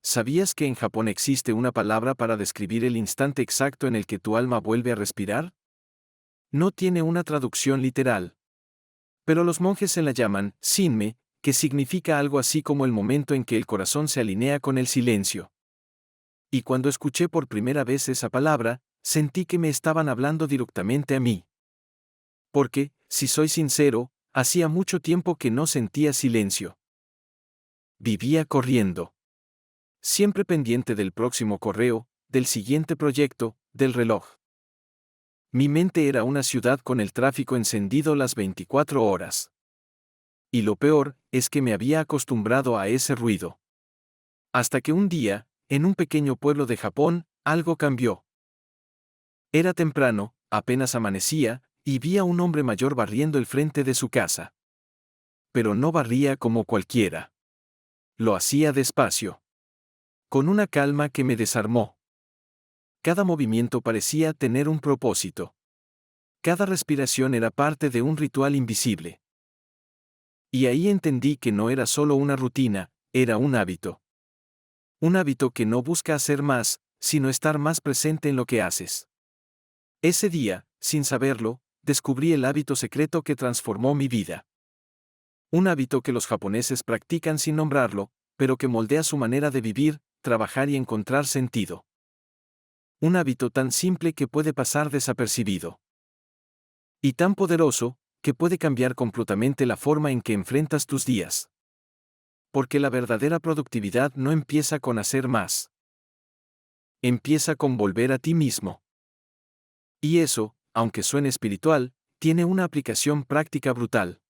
¿Sabías que en Japón existe una palabra para describir el instante exacto en el que tu alma vuelve a respirar? No tiene una traducción literal. Pero los monjes se la llaman Shinme, que significa algo así como el momento en que el corazón se alinea con el silencio. Y cuando escuché por primera vez esa palabra, sentí que me estaban hablando directamente a mí. Porque, si soy sincero, hacía mucho tiempo que no sentía silencio. Vivía corriendo. Siempre pendiente del próximo correo, del siguiente proyecto, del reloj. Mi mente era una ciudad con el tráfico encendido las 24 horas. Y lo peor, es que me había acostumbrado a ese ruido. Hasta que un día, en un pequeño pueblo de Japón, algo cambió. Era temprano, apenas amanecía, y vi a un hombre mayor barriendo el frente de su casa. Pero no barría como cualquiera. Lo hacía despacio. Con una calma que me desarmó. Cada movimiento parecía tener un propósito. Cada respiración era parte de un ritual invisible. Y ahí entendí que no era solo una rutina, era un hábito. Un hábito que no busca hacer más, sino estar más presente en lo que haces. Ese día, sin saberlo, descubrí el hábito secreto que transformó mi vida. Un hábito que los japoneses practican sin nombrarlo, pero que moldea su manera de vivir, trabajar y encontrar sentido. Un hábito tan simple que puede pasar desapercibido. Y tan poderoso, que puede cambiar completamente la forma en que enfrentas tus días. Porque la verdadera productividad no empieza con hacer más. Empieza con volver a ti mismo. Y eso, aunque suene espiritual, tiene una aplicación práctica brutal.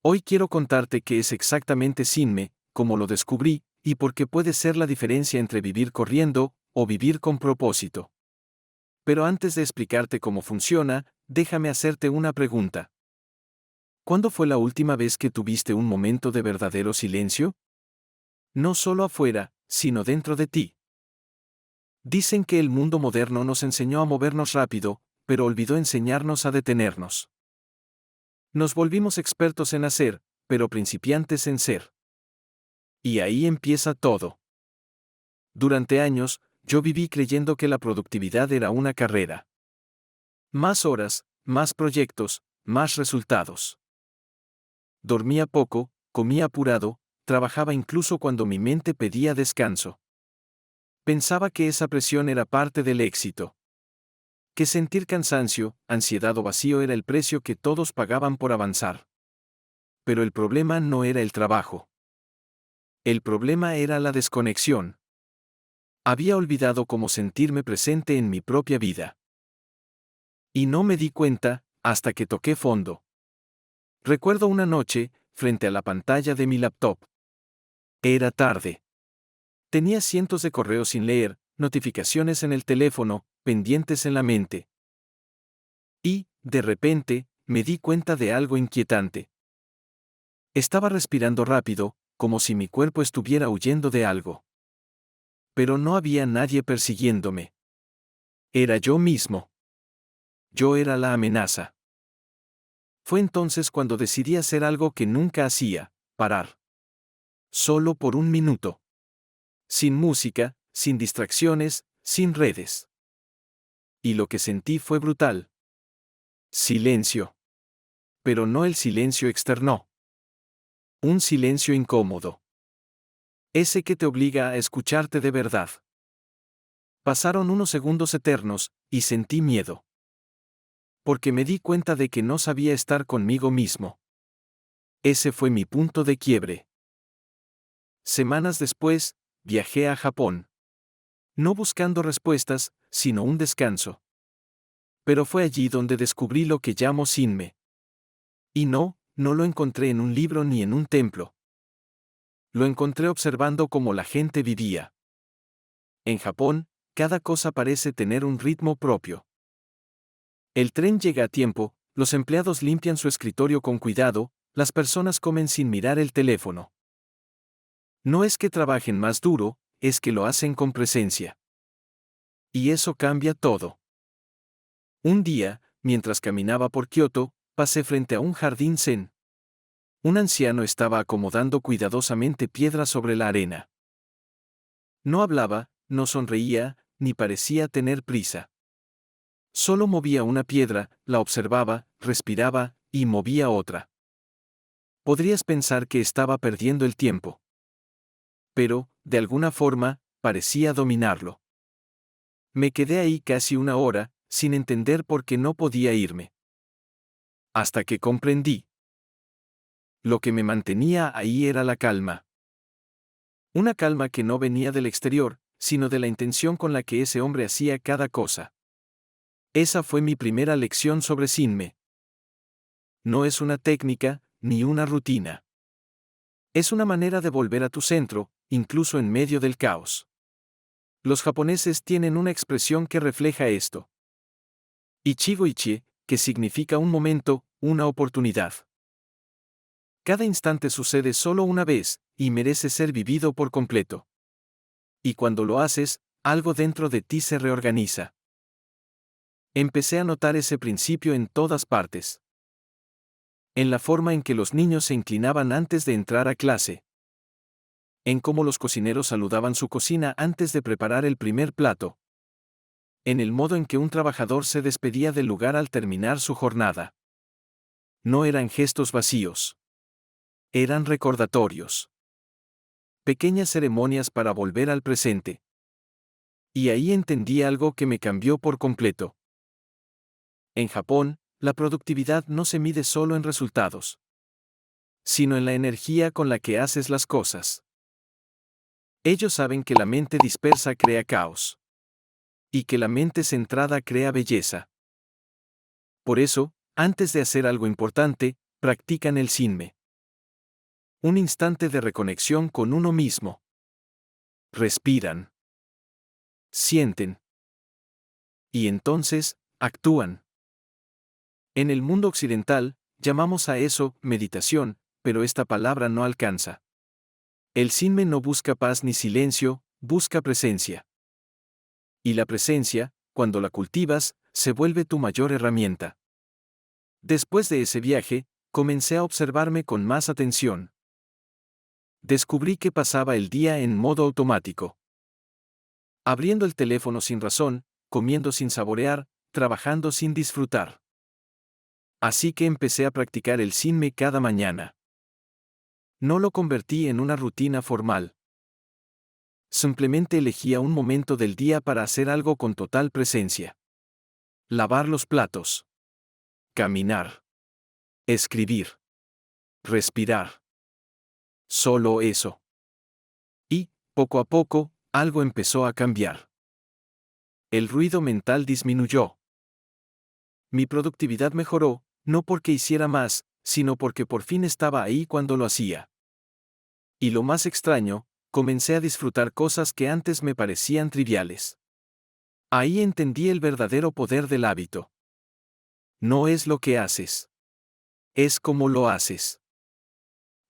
Hoy quiero contarte qué es exactamente Shinme, cómo lo descubrí, y por qué puede ser la diferencia entre vivir corriendo, o vivir con propósito. Pero antes de explicarte cómo funciona, déjame hacerte una pregunta. ¿Cuándo fue la última vez que tuviste un momento de verdadero silencio? No solo afuera, sino dentro de ti. Dicen que el mundo moderno nos enseñó a movernos rápido, pero olvidó enseñarnos a detenernos. Nos volvimos expertos en hacer, pero principiantes en ser. Y ahí empieza todo. Durante años, yo viví creyendo que la productividad era una carrera. Más horas, más proyectos, más resultados. Dormía poco, comía apurado, trabajaba incluso cuando mi mente pedía descanso. Pensaba que esa presión era parte del éxito. Que sentir cansancio, ansiedad o vacío era el precio que todos pagaban por avanzar. Pero el problema no era el trabajo. El problema era la desconexión. Había olvidado cómo sentirme presente en mi propia vida. Y no me di cuenta, hasta que toqué fondo. Recuerdo una noche, frente a la pantalla de mi laptop. Era tarde. Tenía cientos de correos sin leer, notificaciones en el teléfono, pendientes en la mente. Y, de repente, me di cuenta de algo inquietante. Estaba respirando rápido, como si mi cuerpo estuviera huyendo de algo. Pero no había nadie persiguiéndome. Era yo mismo. Yo era la amenaza. Fue entonces cuando decidí hacer algo que nunca hacía, parar. Solo por un minuto. Sin música, sin distracciones, sin redes. Y lo que sentí fue brutal. Silencio. Pero no el silencio externo. Un silencio incómodo. Ese que te obliga a escucharte de verdad. Pasaron unos segundos eternos, y sentí miedo. Porque me di cuenta de que no sabía estar conmigo mismo. Ese fue mi punto de quiebre. Semanas después, viajé a Japón. No buscando respuestas, sino un descanso. Pero fue allí donde descubrí lo que llamo Shinme. Y no lo encontré en un libro ni en un templo. Lo encontré observando cómo la gente vivía. En Japón, cada cosa parece tener un ritmo propio. El tren llega a tiempo, los empleados limpian su escritorio con cuidado, las personas comen sin mirar el teléfono. No es que trabajen más duro, es que lo hacen con presencia. Y eso cambia todo. Un día, mientras caminaba por Kioto, pasé frente a un jardín zen. Un anciano estaba acomodando cuidadosamente piedras sobre la arena. No hablaba, no sonreía, ni parecía tener prisa. Solo movía una piedra, la observaba, respiraba, y movía otra. Podrías pensar que estaba perdiendo el tiempo. Pero, de alguna forma, parecía dominarlo. Me quedé ahí casi una hora, sin entender por qué no podía irme. Hasta que comprendí. Lo que me mantenía ahí era la calma. Una calma que no venía del exterior, sino de la intención con la que ese hombre hacía cada cosa. Esa fue mi primera lección sobre Sinme. No es una técnica, ni una rutina. Es una manera de volver a tu centro, incluso en medio del caos. Los japoneses tienen una expresión que refleja esto. Ichigo Ichie, que significa un momento, una oportunidad. Cada instante sucede solo una vez, y merece ser vivido por completo. Y cuando lo haces, algo dentro de ti se reorganiza. Empecé a notar ese principio en todas partes. En la forma en que los niños se inclinaban antes de entrar a clase. En cómo los cocineros saludaban su cocina antes de preparar el primer plato. En el modo en que un trabajador se despedía del lugar al terminar su jornada. No eran gestos vacíos. Eran recordatorios. Pequeñas ceremonias para volver al presente. Y ahí entendí algo que me cambió por completo. En Japón, la productividad no se mide solo en resultados, sino en la energía con la que haces las cosas. Ellos saben que la mente dispersa crea caos. Y que la mente centrada crea belleza. Por eso, antes de hacer algo importante, practican el Sinme. Un instante de reconexión con uno mismo. Respiran. Sienten. Y entonces, actúan. En el mundo occidental, llamamos a eso meditación, pero esta palabra no alcanza. El Sinme no busca paz ni silencio, busca presencia. Y la presencia, cuando la cultivas, se vuelve tu mayor herramienta. Después de ese viaje, comencé a observarme con más atención. Descubrí que pasaba el día en modo automático. Abriendo el teléfono sin razón, comiendo sin saborear, trabajando sin disfrutar. Así que empecé a practicar el Sinme cada mañana. No lo convertí en una rutina formal. Simplemente elegía un momento del día para hacer algo con total presencia. Lavar los platos. Caminar. Escribir. Respirar. Solo eso. Y, poco a poco, algo empezó a cambiar. El ruido mental disminuyó. Mi productividad mejoró, no porque hiciera más, sino porque por fin estaba ahí cuando lo hacía. Y lo más extraño, comencé a disfrutar cosas que antes me parecían triviales. Ahí entendí el verdadero poder del hábito. No es lo que haces. Es cómo lo haces.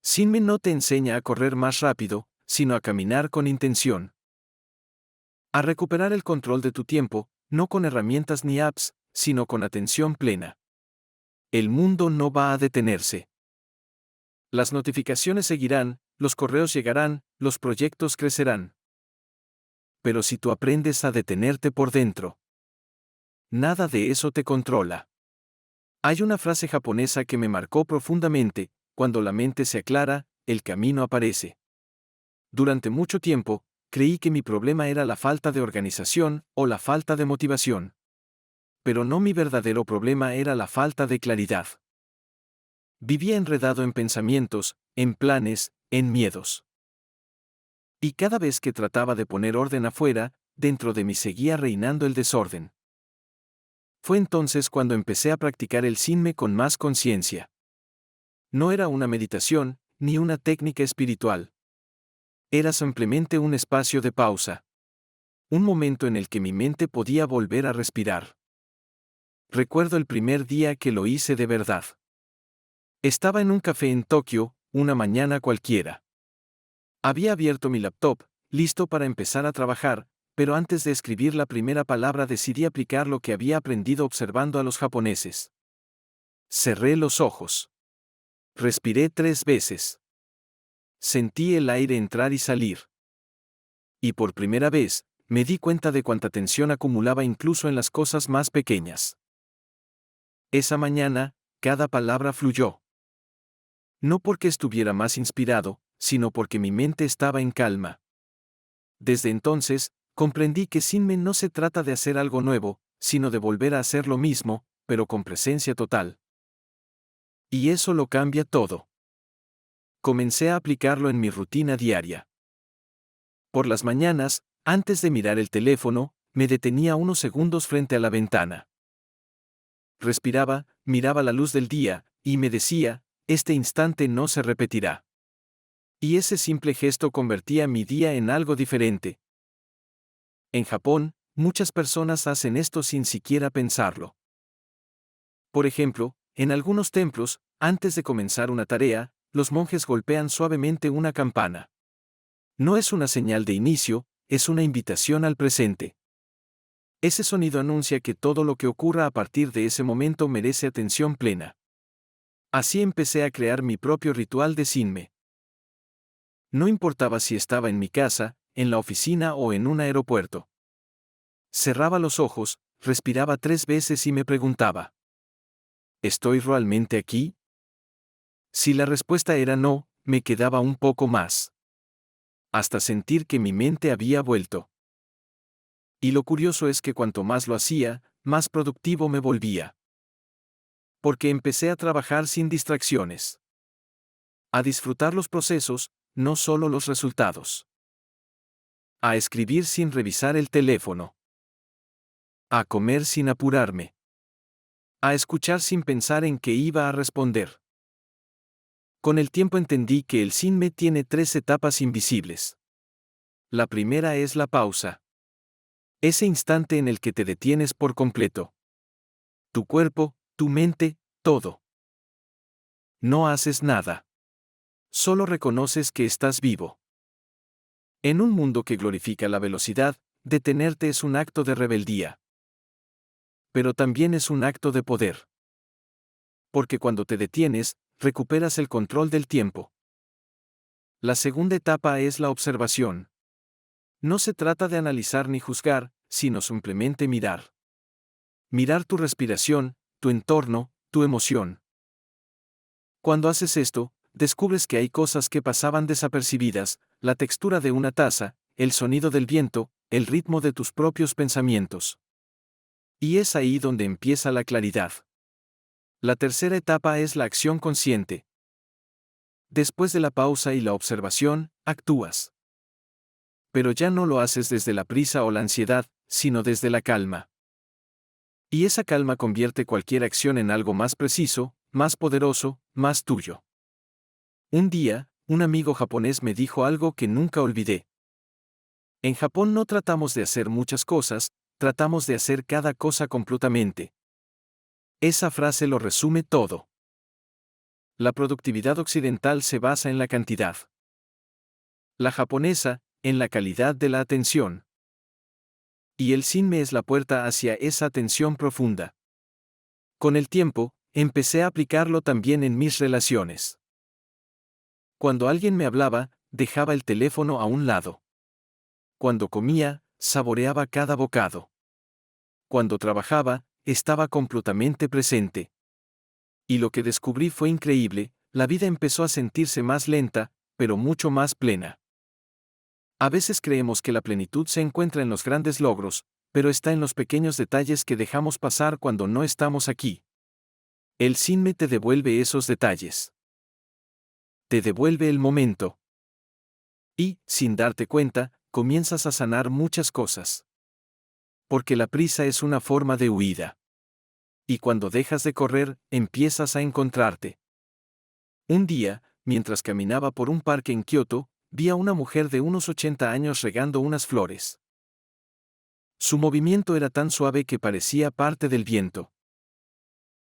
Sinme no te enseña a correr más rápido, sino a caminar con intención. A recuperar el control de tu tiempo, no con herramientas ni apps, sino con atención plena. El mundo no va a detenerse. Las notificaciones seguirán, los correos llegarán, los proyectos crecerán. Pero si tú aprendes a detenerte por dentro, nada de eso te controla. Hay una frase japonesa que me marcó profundamente: cuando la mente se aclara, el camino aparece. Durante mucho tiempo, creí que mi problema era la falta de organización o la falta de motivación. Pero no, mi verdadero problema era la falta de claridad. Vivía enredado en pensamientos, en planes, en miedos. Y cada vez que trataba de poner orden afuera, dentro de mí seguía reinando el desorden. Fue entonces cuando empecé a practicar el Sinme con más conciencia. No era una meditación, ni una técnica espiritual. Era simplemente un espacio de pausa. Un momento en el que mi mente podía volver a respirar. Recuerdo el primer día que lo hice de verdad. Estaba en un café en Tokio, una mañana cualquiera. Había abierto mi laptop, listo para empezar a trabajar, pero antes de escribir la primera palabra decidí aplicar lo que había aprendido observando a los japoneses. Cerré los ojos. Respiré 3 veces. Sentí el aire entrar y salir. Y por primera vez, me di cuenta de cuánta tensión acumulaba incluso en las cosas más pequeñas. Esa mañana, cada palabra fluyó. No porque estuviera más inspirado, sino porque mi mente estaba en calma. Desde entonces, comprendí que Sinme no se trata de hacer algo nuevo, sino de volver a hacer lo mismo, pero con presencia total. Y eso lo cambia todo. Comencé a aplicarlo en mi rutina diaria. Por las mañanas, antes de mirar el teléfono, me detenía unos segundos frente a la ventana. Respiraba, miraba la luz del día, y me decía, este instante no se repetirá. Y ese simple gesto convertía mi día en algo diferente. En Japón, muchas personas hacen esto sin siquiera pensarlo. Por ejemplo, en algunos templos, antes de comenzar una tarea, los monjes golpean suavemente una campana. No es una señal de inicio, es una invitación al presente. Ese sonido anuncia que todo lo que ocurra a partir de ese momento merece atención plena. Así empecé a crear mi propio ritual de Sinme. No importaba si estaba en mi casa, en la oficina o en un aeropuerto. Cerraba los ojos, respiraba 3 veces y me preguntaba: ¿estoy realmente aquí? Si la respuesta era no, me quedaba un poco más. Hasta sentir que mi mente había vuelto. Y lo curioso es que cuanto más lo hacía, más productivo me volvía. Porque empecé a trabajar sin distracciones. A disfrutar los procesos, no solo los resultados. A escribir sin revisar el teléfono. A comer sin apurarme. A escuchar sin pensar en qué iba a responder. Con el tiempo entendí que el Sinme tiene 3 etapas invisibles. La primera es la pausa. Ese instante en el que te detienes por completo. Tu cuerpo, tu mente, todo. No haces nada. Solo reconoces que estás vivo. En un mundo que glorifica la velocidad, detenerte es un acto de rebeldía. Pero también es un acto de poder. Porque cuando te detienes, recuperas el control del tiempo. La segunda etapa es la observación. No se trata de analizar ni juzgar, sino simplemente mirar. Mirar tu respiración, tu entorno, tu emoción. Cuando haces esto, descubres que hay cosas que pasaban desapercibidas, la textura de una taza, el sonido del viento, el ritmo de tus propios pensamientos. Y es ahí donde empieza la claridad. La tercera etapa es la acción consciente. Después de la pausa y la observación, actúas. Pero ya no lo haces desde la prisa o la ansiedad, sino desde la calma. Y esa calma convierte cualquier acción en algo más preciso, más poderoso, más tuyo. Un día, un amigo japonés me dijo algo que nunca olvidé. En Japón no tratamos de hacer muchas cosas, tratamos de hacer cada cosa completamente. Esa frase lo resume todo. La productividad occidental se basa en la cantidad. La japonesa, en la calidad de la atención. Y el Sinme es la puerta hacia esa atención profunda. Con el tiempo, empecé a aplicarlo también en mis relaciones. Cuando alguien me hablaba, dejaba el teléfono a un lado. Cuando comía, saboreaba cada bocado. Cuando trabajaba, estaba completamente presente. Y lo que descubrí fue increíble, la vida empezó a sentirse más lenta, pero mucho más plena. A veces creemos que la plenitud se encuentra en los grandes logros, pero está en los pequeños detalles que dejamos pasar cuando no estamos aquí. El Sinme te devuelve esos detalles. Te devuelve el momento. Y, sin darte cuenta, comienzas a sanar muchas cosas. Porque la prisa es una forma de huida. Y cuando dejas de correr, empiezas a encontrarte. Un día, mientras caminaba por un parque en Kioto, vi a una mujer de unos 80 años regando unas flores. Su movimiento era tan suave que parecía parte del viento.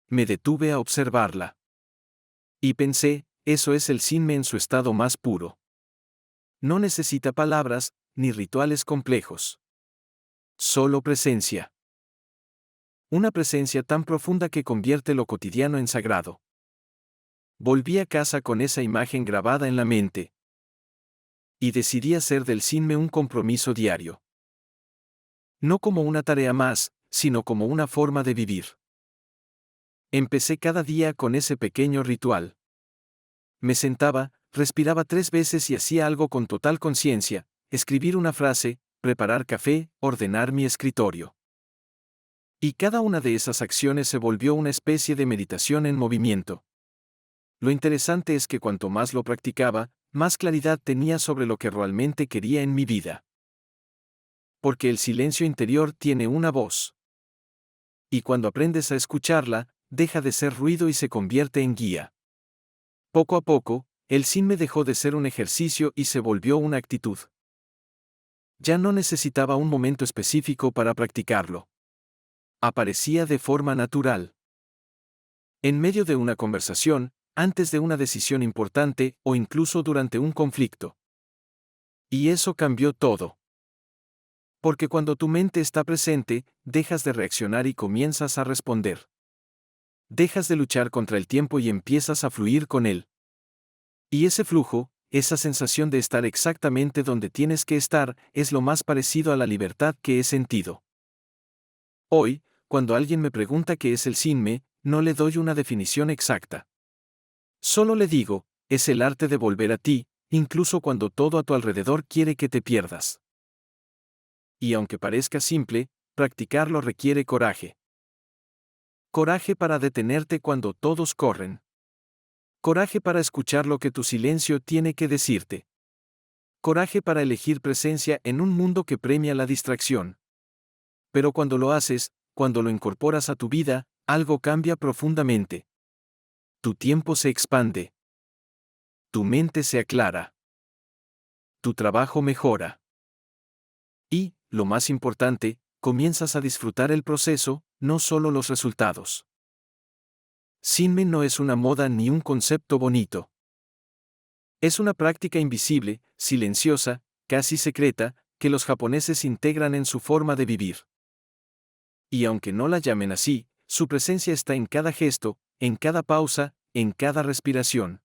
Me detuve a observarla. Y pensé, eso es el Sinme en su estado más puro. No necesita palabras, ni rituales complejos. Solo presencia. Una presencia tan profunda que convierte lo cotidiano en sagrado. Volví a casa con esa imagen grabada en la mente. y decidí hacer del Sinme un compromiso diario. No como una tarea más, sino como una forma de vivir. Empecé cada día con ese pequeño ritual. Me sentaba, respiraba 3 veces y hacía algo con total conciencia: escribir una frase, preparar café, ordenar mi escritorio. Y cada una de esas acciones se volvió una especie de meditación en movimiento. Lo interesante es que cuanto más lo practicaba, más claridad tenía sobre lo que realmente quería en mi vida. Porque el silencio interior tiene una voz. Y cuando aprendes a escucharla, deja de ser ruido y se convierte en guía. Poco a poco, el Sinme dejó de ser un ejercicio y se volvió una actitud. Ya no necesitaba un momento específico para practicarlo. Aparecía de forma natural. En medio de una conversación, antes de una decisión importante o incluso durante un conflicto. Y eso cambió todo. Porque cuando tu mente está presente, dejas de reaccionar y comienzas a responder. Dejas de luchar contra el tiempo y empiezas a fluir con él. Y ese flujo, esa sensación de estar exactamente donde tienes que estar, es lo más parecido a la libertad que he sentido. Hoy, cuando alguien me pregunta qué es el Sinme, no le doy una definición exacta. Solo le digo, es el arte de volver a ti, incluso cuando todo a tu alrededor quiere que te pierdas. Y aunque parezca simple, practicarlo requiere coraje. Coraje para detenerte cuando todos corren. Coraje para escuchar lo que tu silencio tiene que decirte. Coraje para elegir presencia en un mundo que premia la distracción. Pero cuando lo haces, cuando lo incorporas a tu vida, algo cambia profundamente. Tu tiempo se expande. Tu mente se aclara. Tu trabajo mejora. Y, lo más importante, comienzas a disfrutar el proceso, no solo los resultados. Sinme no es una moda ni un concepto bonito. Es una práctica invisible, silenciosa, casi secreta, que los japoneses integran en su forma de vivir. Y aunque no la llamen así, su presencia está en cada gesto, en cada pausa, en cada respiración.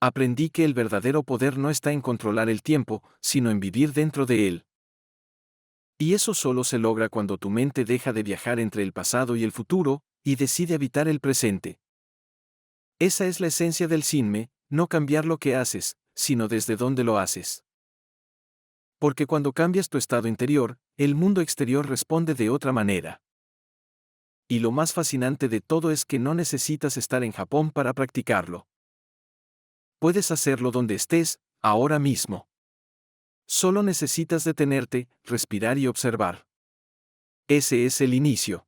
Aprendí que el verdadero poder no está en controlar el tiempo, sino en vivir dentro de él. Y eso solo se logra cuando tu mente deja de viajar entre el pasado y el futuro, y decide habitar el presente. Esa es la esencia del Sinme, no cambiar lo que haces, sino desde dónde lo haces. Porque cuando cambias tu estado interior, el mundo exterior responde de otra manera. Y lo más fascinante de todo es que no necesitas estar en Japón para practicarlo. Puedes hacerlo donde estés, ahora mismo. Solo necesitas detenerte, respirar y observar. Ese es el inicio.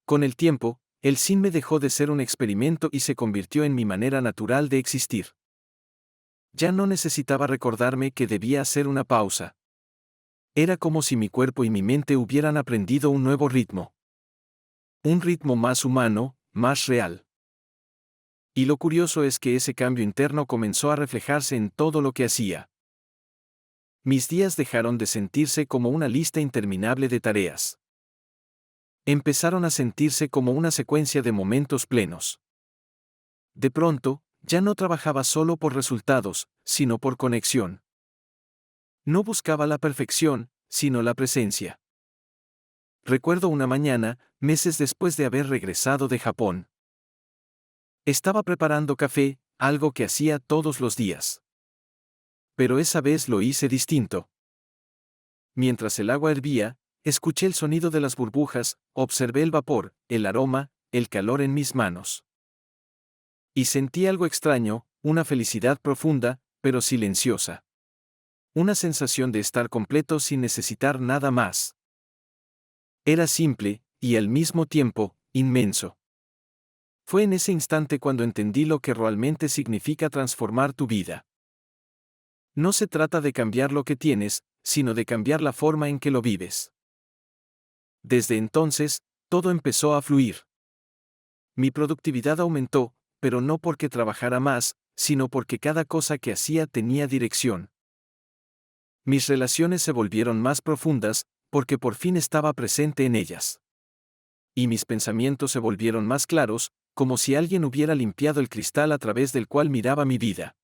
Con el tiempo, el Sinme dejó de ser un experimento y se convirtió en mi manera natural de existir. Ya no necesitaba recordarme que debía hacer una pausa. Era como si mi cuerpo y mi mente hubieran aprendido un nuevo ritmo. Un ritmo más humano, más real. Y lo curioso es que ese cambio interno comenzó a reflejarse en todo lo que hacía. Mis días dejaron de sentirse como una lista interminable de tareas. Empezaron a sentirse como una secuencia de momentos plenos. De pronto, ya no trabajaba solo por resultados, sino por conexión. No buscaba la perfección, sino la presencia. Recuerdo una mañana, meses después de haber regresado de Japón. Estaba preparando café, algo que hacía todos los días. Pero esa vez lo hice distinto. Mientras el agua hervía, escuché el sonido de las burbujas, observé el vapor, el aroma, el calor en mis manos. Y sentí algo extraño, una felicidad profunda, pero silenciosa. Una sensación de estar completo sin necesitar nada más. Era simple, y al mismo tiempo, inmenso. Fue en ese instante cuando entendí lo que realmente significa transformar tu vida. No se trata de cambiar lo que tienes, sino de cambiar la forma en que lo vives. Desde entonces, todo empezó a fluir. Mi productividad aumentó, pero no porque trabajara más, sino porque cada cosa que hacía tenía dirección. Mis relaciones se volvieron más profundas, porque por fin estaba presente en ellas. Y mis pensamientos se volvieron más claros, como si alguien hubiera limpiado el cristal a través del cual miraba mi vida.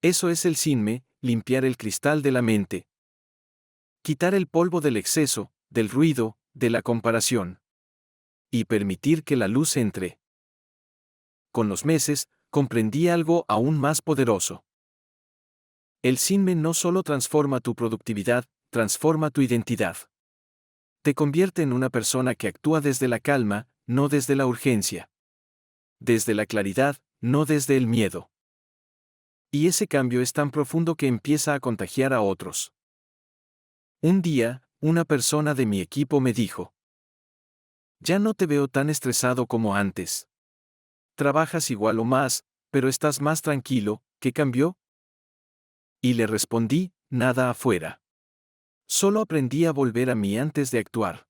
Eso es el sinme, limpiar el cristal de la mente. Quitar el polvo del exceso, del ruido, de la comparación. Y permitir que la luz entre. Con los meses, comprendí algo aún más poderoso. El sinme no solo transforma tu productividad, transforma tu identidad. Te convierte en una persona que actúa desde la calma, no desde la urgencia. Desde la claridad, no desde el miedo. Y ese cambio es tan profundo que empieza a contagiar a otros. Un día, una persona de mi equipo me dijo: ya no te veo tan estresado como antes. Trabajas igual o más, pero estás más tranquilo. ¿Qué cambió? Y le respondí: nada afuera. Solo aprendí a volver a mí antes de actuar.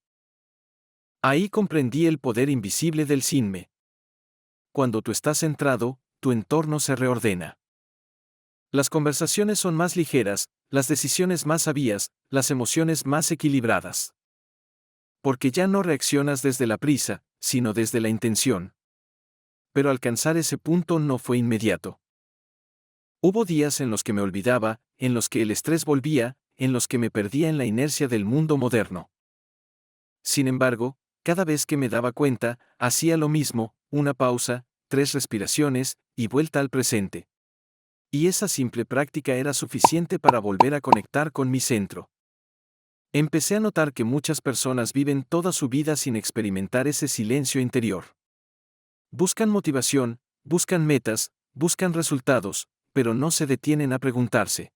Ahí comprendí el poder invisible del sinme. Cuando tú estás centrado, tu entorno se reordena. Las conversaciones son más ligeras, las decisiones más sabias, las emociones más equilibradas. Porque ya no reaccionas desde la prisa, sino desde la intención. Pero alcanzar ese punto no fue inmediato. Hubo días en los que me olvidaba, en los que el estrés volvía, en los que me perdía en la inercia del mundo moderno. Sin embargo, cada vez que me daba cuenta, hacía lo mismo: una pausa, 3 respiraciones, y vuelta al presente. Y esa simple práctica era suficiente para volver a conectar con mi centro. Empecé a notar que muchas personas viven toda su vida sin experimentar ese silencio interior. Buscan motivación, buscan metas, buscan resultados, pero no se detienen a preguntarse: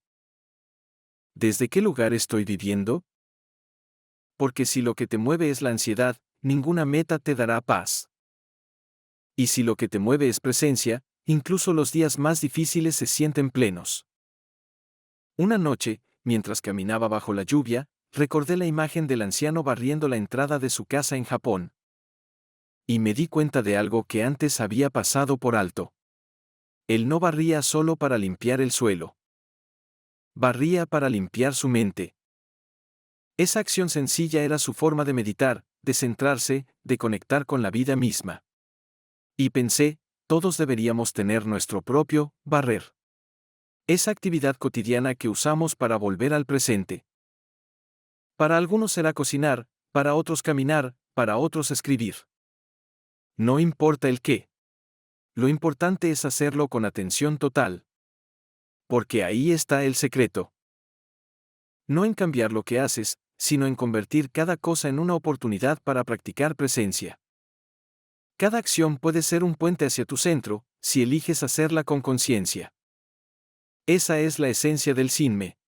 ¿desde qué lugar estoy viviendo? Porque si lo que te mueve es la ansiedad, ninguna meta te dará paz. Y si lo que te mueve es presencia, incluso los días más difíciles se sienten plenos. Una noche, mientras caminaba bajo la lluvia, recordé la imagen del anciano barriendo la entrada de su casa en Japón. Y me di cuenta de algo que antes había pasado por alto. Él no barría solo para limpiar el suelo. Barría para limpiar su mente. Esa acción sencilla era su forma de meditar, de centrarse, de conectar con la vida misma. Y pensé: todos deberíamos tener nuestro propio barrer. Esa actividad cotidiana que usamos para volver al presente. Para algunos será cocinar, para otros caminar, para otros escribir. No importa el qué. Lo importante es hacerlo con atención total. Porque ahí está el secreto. No en cambiar lo que haces, sino en convertir cada cosa en una oportunidad para practicar presencia. Cada acción puede ser un puente hacia tu centro, si eliges hacerla con conciencia. Esa es la esencia del sinme.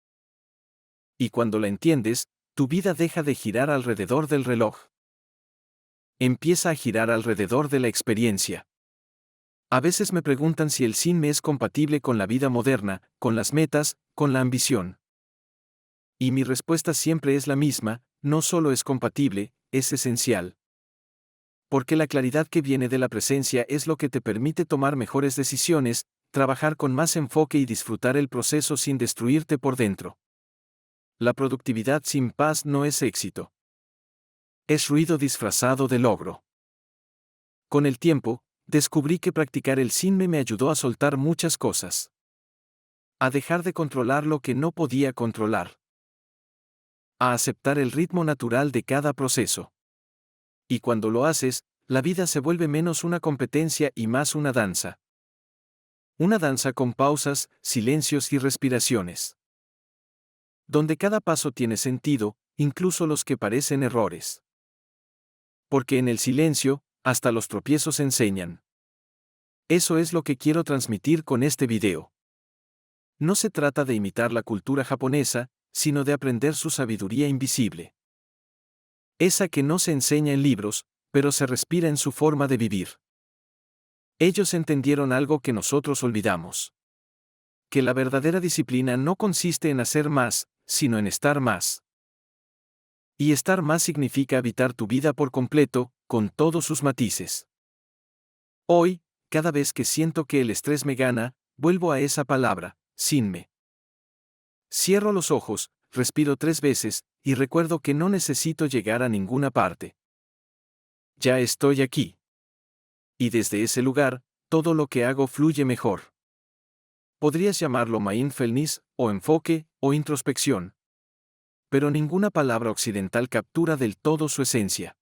Y cuando la entiendes, tu vida deja de girar alrededor del reloj. Empieza a girar alrededor de la experiencia. A veces me preguntan si el sinme es compatible con la vida moderna, con las metas, con la ambición. Y mi respuesta siempre es la misma: no solo es compatible, es esencial. Porque la claridad que viene de la presencia es lo que te permite tomar mejores decisiones, trabajar con más enfoque y disfrutar el proceso sin destruirte por dentro. La productividad sin paz no es éxito. Es ruido disfrazado de logro. Con el tiempo, descubrí que practicar el sinme me ayudó a soltar muchas cosas. A dejar de controlar lo que no podía controlar. A aceptar el ritmo natural de cada proceso. Y cuando lo haces, la vida se vuelve menos una competencia y más una danza. Una danza con pausas, silencios y respiraciones. Donde cada paso tiene sentido, incluso los que parecen errores. Porque en el silencio, hasta los tropiezos enseñan. Eso es lo que quiero transmitir con este video. No se trata de imitar la cultura japonesa, sino de aprender su sabiduría invisible. Esa que no se enseña en libros, pero se respira en su forma de vivir. Ellos entendieron algo que nosotros olvidamos. Que la verdadera disciplina no consiste en hacer más, sino en estar más. Y estar más significa habitar tu vida por completo, con todos sus matices. Hoy, cada vez que siento que el estrés me gana, vuelvo a esa palabra: sinme. Cierro los ojos, respiro 3 veces, y recuerdo que no necesito llegar a ninguna parte. Ya estoy aquí. Y desde ese lugar, todo lo que hago fluye mejor. Podrías llamarlo mindfulness, o enfoque, o introspección. Pero ninguna palabra occidental captura del todo su esencia.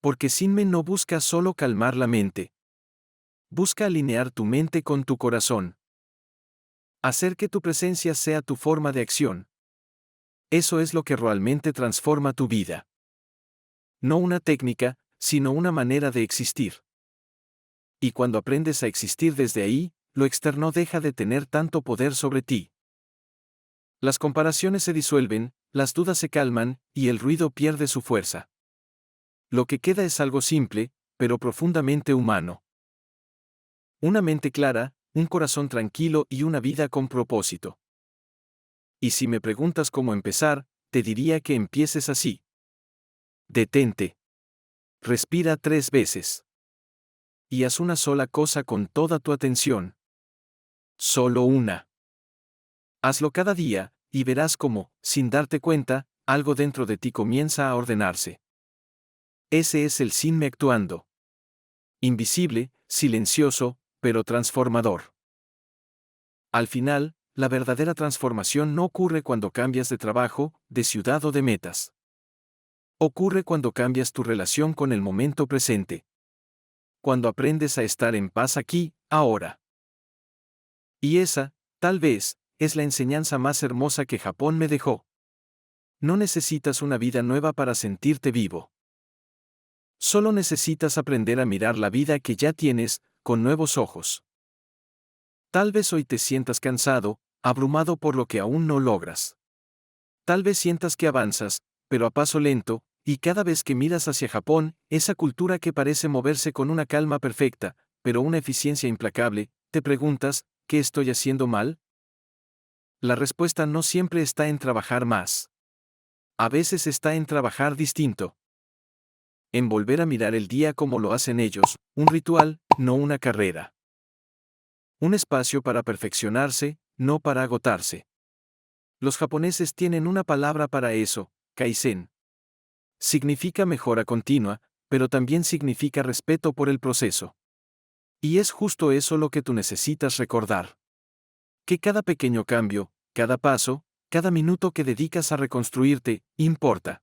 Porque Zen no busca solo calmar la mente. Busca alinear tu mente con tu corazón. Hacer que tu presencia sea tu forma de acción. Eso es lo que realmente transforma tu vida. No una técnica, sino una manera de existir. Y cuando aprendes a existir desde ahí, lo externo deja de tener tanto poder sobre ti. Las comparaciones se disuelven, las dudas se calman, y el ruido pierde su fuerza. Lo que queda es algo simple, pero profundamente humano. Una mente clara, un corazón tranquilo y una vida con propósito. Y si me preguntas cómo empezar, te diría que empieces así. Detente. Respira 3 veces. Y haz una sola cosa con toda tu atención. Solo una. Hazlo cada día, y verás cómo, sin darte cuenta, algo dentro de ti comienza a ordenarse. Ese es el Zen actuando. Invisible, silencioso, pero transformador. Al final, la verdadera transformación no ocurre cuando cambias de trabajo, de ciudad o de metas. Ocurre cuando cambias tu relación con el momento presente. Cuando aprendes a estar en paz aquí, ahora. Y esa, tal vez, es la enseñanza más hermosa que Japón me dejó. No necesitas una vida nueva para sentirte vivo. Solo necesitas aprender a mirar la vida que ya tienes, con nuevos ojos. Tal vez hoy te sientas cansado, abrumado por lo que aún no logras. Tal vez sientas que avanzas, pero a paso lento, y cada vez que miras hacia Japón, esa cultura que parece moverse con una calma perfecta, pero una eficiencia implacable, te preguntas, ¿qué estoy haciendo mal? La respuesta no siempre está en trabajar más. A veces está en trabajar distinto. En volver a mirar el día como lo hacen ellos, un ritual, no una carrera. Un espacio para perfeccionarse, no para agotarse. Los japoneses tienen una palabra para eso, kaizen. Significa mejora continua, pero también significa respeto por el proceso. Y es justo eso lo que tú necesitas recordar. Que cada pequeño cambio, cada paso, cada minuto que dedicas a reconstruirte, importa.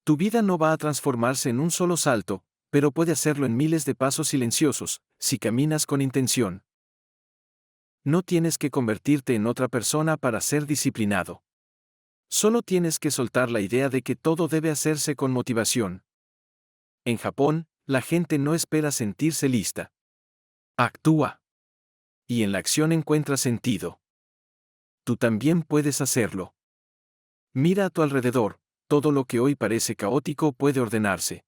Tu vida no va a transformarse en un solo salto, pero puede hacerlo en miles de pasos silenciosos, si caminas con intención. No tienes que convertirte en otra persona para ser disciplinado. Solo tienes que soltar la idea de que todo debe hacerse con motivación. En Japón, la gente no espera sentirse lista. Actúa. Y en la acción encuentra sentido. Tú también puedes hacerlo. Mira a tu alrededor, todo lo que hoy parece caótico puede ordenarse.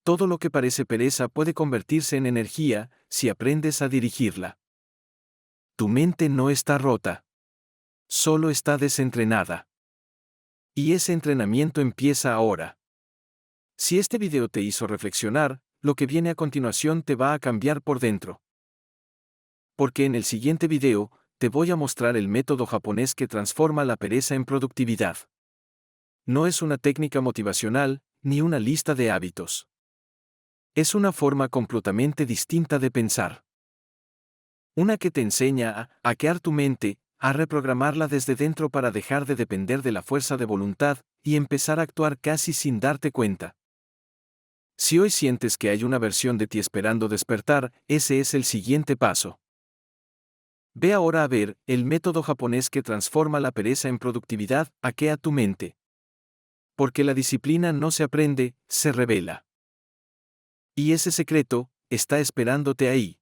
Todo lo que parece pereza puede convertirse en energía, si aprendes a dirigirla. Tu mente no está rota. Solo está desentrenada. Y ese entrenamiento empieza ahora. Si este video te hizo reflexionar, lo que viene a continuación te va a cambiar por dentro. Porque en el siguiente video, te voy a mostrar el método japonés que transforma la pereza en productividad. No es una técnica motivacional, ni una lista de hábitos. Es una forma completamente distinta de pensar. Una que te enseña a hackear tu mente, a reprogramarla desde dentro para dejar de depender de la fuerza de voluntad, y empezar a actuar casi sin darte cuenta. Si hoy sientes que hay una versión de ti esperando despertar, ese es el siguiente paso. Ve ahora a ver el método japonés que transforma la pereza en productividad, hackea tu mente. Porque la disciplina no se aprende, se revela. Y ese secreto está esperándote ahí.